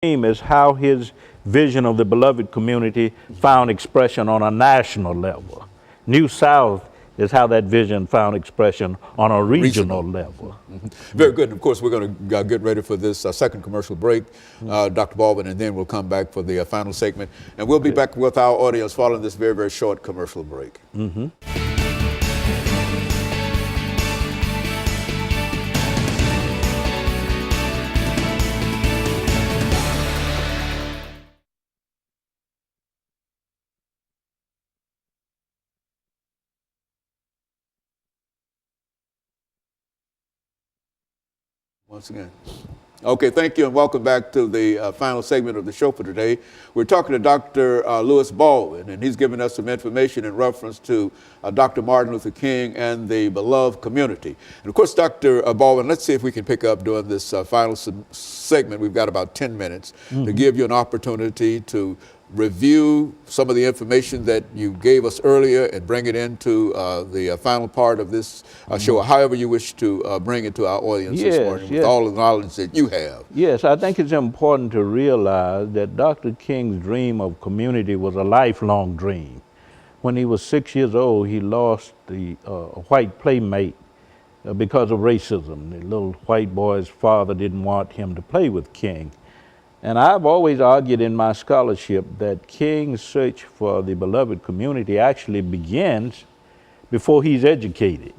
dream is how his vision of the beloved community found expression on a national level. New South is how that vision found expression on a regional level. Very good. Of course, we're going to get ready for this second commercial break, Dr. Baldwin, and then we'll come back for the final segment. And we'll be back with our audience following this very, very short commercial break. Once again. Okay, thank you and welcome back to the final segment of the show for today. We're talking to Dr. Lewis Baldwin, and he's giving us some information in reference to Dr. Martin Luther King and the Beloved community. And of course, Dr. Baldwin, let's see if we can pick up during this final segment. We've got about 10 minutes to give you an opportunity to review some of the information that you gave us earlier and bring it into the final part of this show, however you wish to bring it to our audience this morning with all the knowledge that you have. Yes, I think it's important to realize that Dr. King's dream of community was a lifelong dream. When he was 6 years old, he lost a white playmate because of racism. The little white boy's father didn't want him to play with King. And I've always argued in my scholarship that King's search for the beloved community actually begins before he's educated.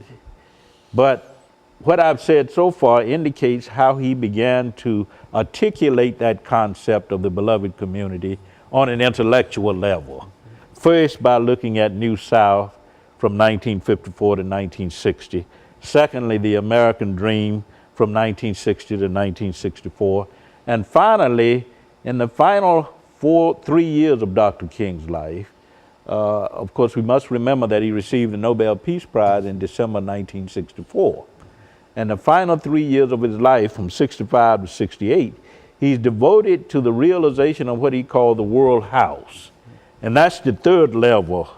But what I've said so far indicates how he began to articulate that concept of the beloved community on an intellectual level. First, by looking at New South from 1954 to 1960. Secondly, the American Dream from 1960 to 1964. And finally, in the final 3 years of Dr. King's life, of course, we must remember that he received the Nobel Peace Prize in December 1964. And the final 3 years of his life, from 65 to 68, he's devoted to the realization of what he called the world house. And that's the third level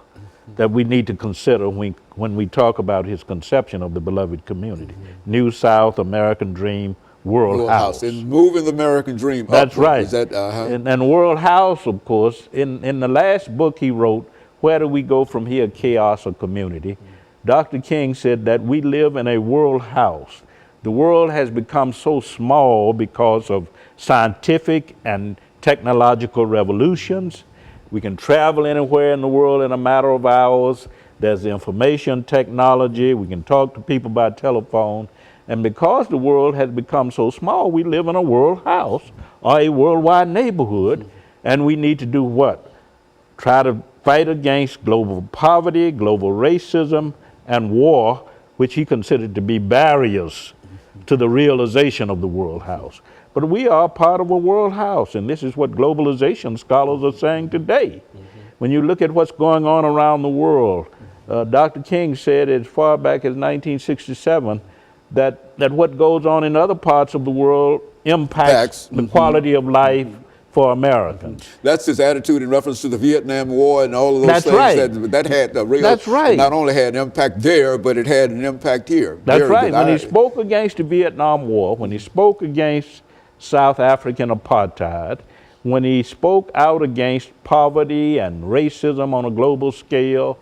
that we need to consider when we talk about his conception of the beloved community. New South, American Dream, World House. And moving the American dream. That's right. Is that, and World House, of course, in the last book he wrote, Where Do We Go From Here, Chaos or Community? Dr. King said that we live in a world house. The world has become so small because of scientific and technological revolutions. We can travel anywhere in the world in a matter of hours. There's information technology. We can talk to people by telephone. And because the world has become so small, we live in a world house or a worldwide neighborhood. And we need to do what? Try to fight against global poverty, global racism, and war, which he considered to be barriers to the realization of the world house. But we are part of a world house, and this is what globalization scholars are saying today. When you look at what's going on around the world, Dr. King said as far back as 1967 that what goes on in other parts of the world impacts the quality of life for Americans. That's his attitude in reference to the Vietnam War and all of those things. Right. That had a real, That's right. Not only had an impact there, but it had an impact here. That's right. When he spoke against the Vietnam War, when he spoke against South African apartheid, when he spoke out against poverty and racism on a global scale,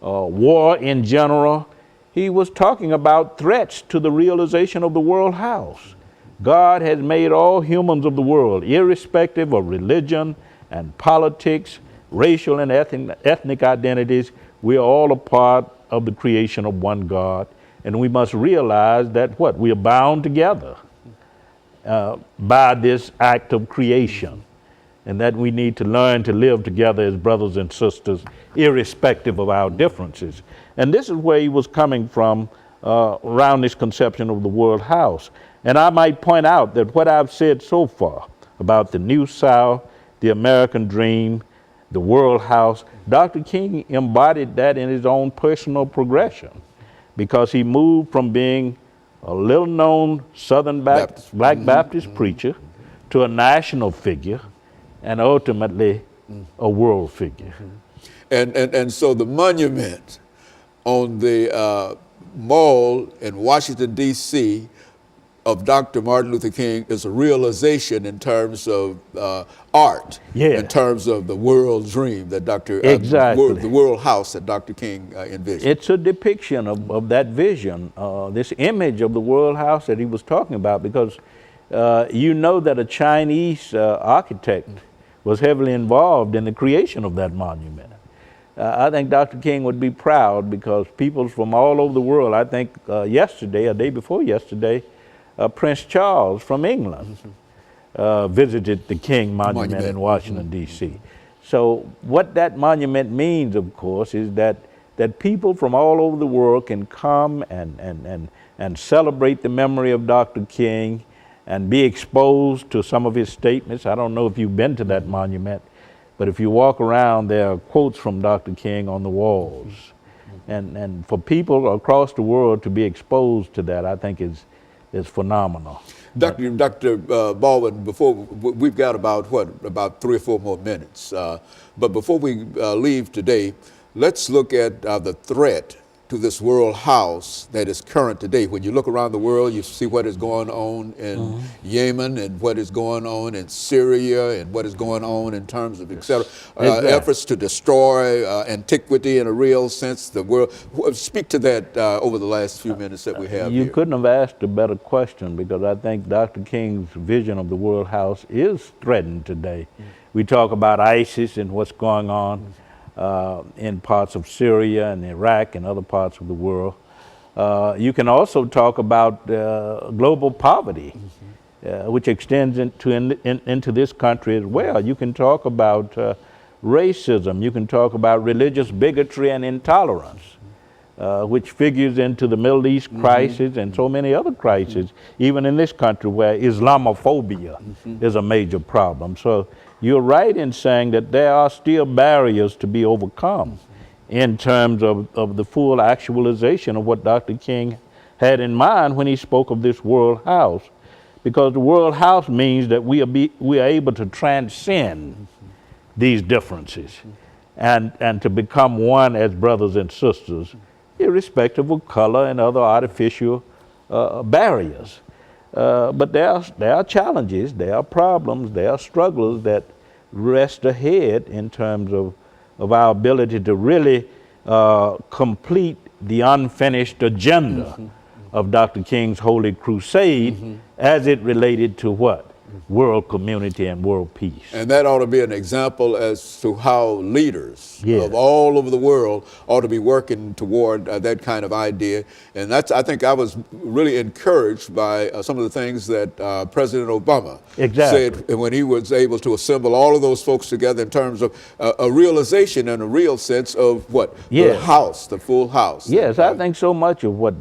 war in general, he was talking about threats to the realization of the world house. God has made all humans of the world, irrespective of religion and politics, racial and ethnic identities. We are all a part of the creation of one God. And we must realize that we are bound together by this act of creation. And that we need to learn to live together as brothers and sisters, irrespective of our differences. And this is where he was coming from around this conception of the world house. And I might point out that what I've said so far about the New South, the American Dream, the world house, Dr. King embodied that in his own personal progression, because he moved from being a little-known Southern Black Baptist preacher to a national figure, and ultimately a world figure. And so the monument on the mall in Washington, D.C. of Dr. Martin Luther King is a realization in terms of art, in terms of the world dream that the world house that Dr. King envisioned. It's a depiction of that vision, this image of the world house that he was talking about, because you know that a Chinese architect was heavily involved in the creation of that monument. I think Dr. King would be proud, because people from all over the world, I think yesterday, a day before yesterday, Prince Charles from England visited the King Monument in Washington, D.C. So what that monument means, of course, is that people from all over the world can come and celebrate the memory of Dr. King and be exposed to some of his statements. I don't know if you've been to that monument, but if you walk around, there are quotes from Dr. King on the walls. And for people across the world to be exposed to that, I think is phenomenal. Dr. Baldwin, before we've got about 3 or 4 more minutes. But before we leave today, let's look at the threat to this world house that is current today. When you look around the world, you see what is going on in Yemen, and what is going on in Syria, and what is going on in terms of efforts to destroy antiquity in a real sense. The world. Speak to that over the last few minutes that we have. You couldn't have asked a better question, because I think Dr. King's vision of the world house is threatened today. We talk about ISIS and what's going on in parts of Syria and Iraq and other parts of the world. You can also talk about global poverty, which extends into this country as well. You can talk about racism. You can talk about religious bigotry and intolerance, which figures into the Middle East crisis and so many other crises, even in this country where Islamophobia is a major problem. So you're right in saying that there are still barriers to be overcome in terms of the full actualization of what Dr. King had in mind when he spoke of this world house. Because the world house means that we are able to transcend these differences and to become one as brothers and sisters, irrespective of color and other artificial barriers. But there are challenges, there are problems, there are struggles that rest ahead in terms of our ability to really complete the unfinished agenda of Dr. King's Holy Crusade as it related to what? World community and world peace. And that ought to be an example as to how leaders of all over the world ought to be working toward that kind of idea. And I think I was really encouraged by some of the things that President Obama said when he was able to assemble all of those folks together in terms of a realization and a real sense of what? The house, the full house. Yes, I think so much of what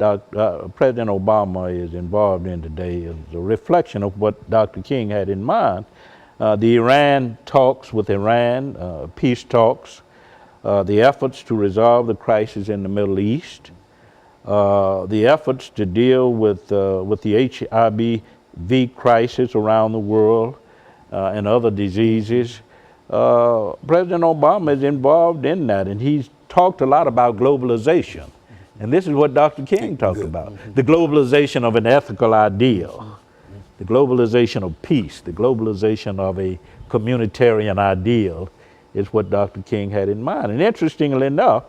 President Obama is involved in today is a reflection of what Dr. King had in mind. The Iran talks with Iran, peace talks, the efforts to resolve the crisis in the Middle East, the efforts to deal with the HIV crisis around the world and other diseases. President Obama is involved in that, and he's talked a lot about globalization. And this is what Dr. King talked about, the globalization of an ethical ideal, the globalization of peace, the globalization of a communitarian ideal is what Dr. King had in mind. And interestingly enough,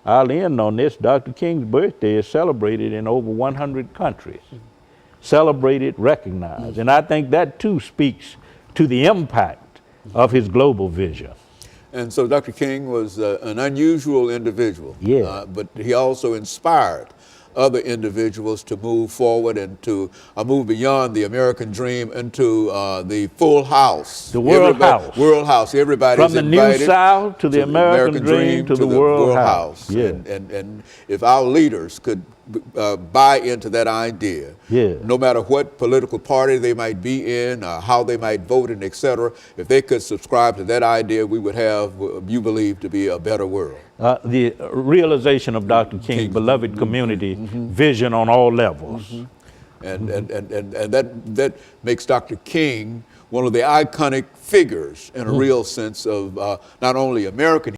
I'll end on this, Dr. King's birthday is celebrated in over 100 countries. Celebrated, recognized. And I think that too speaks to the impact of his global vision. And so Dr. King was an unusual individual, but he also inspired other individuals to move forward and to move beyond the American dream into the full house. The world house. World house. Everybody's from the New South to the American dream to the world house. Yeah. And if our leaders could buy into that idea, no matter what political party they might be in, how they might vote, and et cetera, if they could subscribe to that idea, we would have, you believe, to be a better world. The realization of Dr. King's beloved community vision on all levels. And that makes Dr. King one of the iconic figures in a real sense of not only American